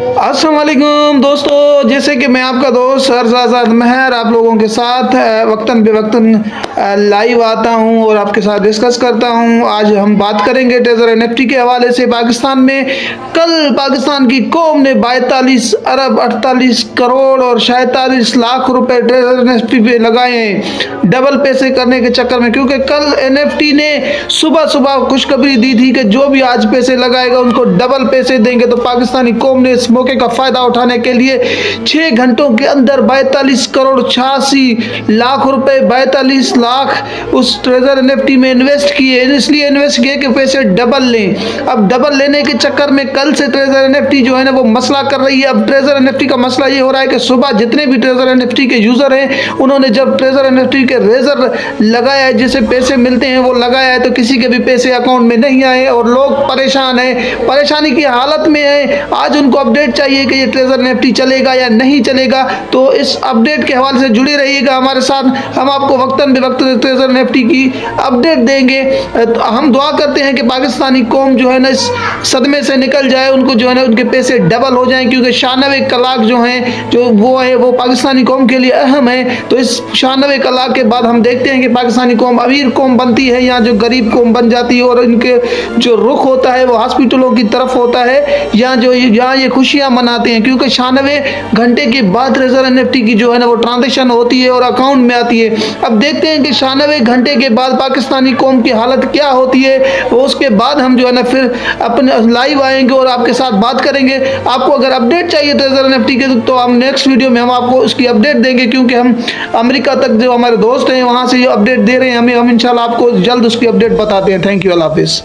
अस्सलाम वालेकुम दोस्तों, जैसे कि मैं आपका दोस्त सरजाद महर आप लोगों के साथ वक्तन बेवक्तन लाइव आता हूं और आपके साथ डिस्कस करता हूं। आज हम बात करेंगे ट्रेजर एनएफटी के हवाले से। पाकिस्तान में कल पाकिस्तान की कौम ने 42 अरब 48 करोड़ और 47 लाख रुपए ट्रेजर एनएफटी पे लगाए हैं, डबल पैसे करने के चक्कर में। क्योंकि कल एनएफटी ने सुबह सुबह खुशखबरी दी थी कि जो भी आज पैसे लगाएगा उनको डबल पैसे देंगे। तो पाकिस्तानी कौम ने इस मौके का फायदा उठाने के लिए 6 घंटों के अंदर 42 करोड़ 86 लाख रुपए 42 लाख उस ट्रेजर एनएफटी में इन्वेस्ट किए। इसलिए इन्वेस्ट किए कि पैसे डबल लें। अब डबल लेने के चक्कर में कल से ट्रेजर एनएफटी जो है ना वो मसला कर रही है। अब ट्रेजर एनएफटी का मसला ये हो रहा है कि सुबह जितने भी ट्रेजर एनएफटी के यूजर हैं उन्होंने जब ट्रेजर एनएफटी के रेजर लगाया है, जिसे पैसे मिलते हैं वो लगाया है, तो किसी के भी पैसे अकाउंट में नहीं आए और लोग परेशान हैं, परेशानी की हालत में है। आज उनको अपडेट चाहिए कि ये ट्रेजर एनएफटी चलेगा या नहीं चलेगा। तो इस अपडेट के हवाले से जुड़े रहिएगा हमारे साथ। हम आपको वक्तन बेवक्तन ट्रेजर एनएफटी की अपडेट देंगे। हम दुआ करते हैं कि पाकिस्तानी कौम जो है ना इस सदमे से निकल जाए, उनको जो है ना उनके पैसे डबल हो जाएं। क्योंकि 96 कलाक जो हैं जो वो पाकिस्तानी कौम के लिए अहम है। तो इस 96 कलाक के बाद हम देखते हैं कि पाकिस्तानी कौम अमीर कौम बनती है या जो गरीब कौम बन जाती है, और इनके जो रुख होता है वो हॉस्पिटलों की तरफ होता है या जो यहाँ ये खुशियाँ मनाते हैं। क्योंकि 96 घंटे के बाद ट्रेजर एनएफटी की जो है ना वो ट्रांजेक्शन होती है और अकाउंट में आती है। अब देखते हैं कि 96 घंटे के बाद पाकिस्तानी कौम की हालत क्या होती है। वो उसके बाद हम जो है ना फिर अपने लाइव आएंगे और आपके साथ बात करेंगे। आपको अगर अपडेट चाहिए ट्रेजर एनएफटी के तो हम नेक्स्ट वीडियो में हम आपको उसकी अपडेट देंगे। क्योंकि हम अमेरिका तक जो हमारे दोस्त हैं वहाँ से ये अपडेट दे रहे हैं हमें। हम इंशाल्लाह आपको जल्द उसकी अपडेट बताते हैं। थैंक यू, अल्लाह हाफिज़।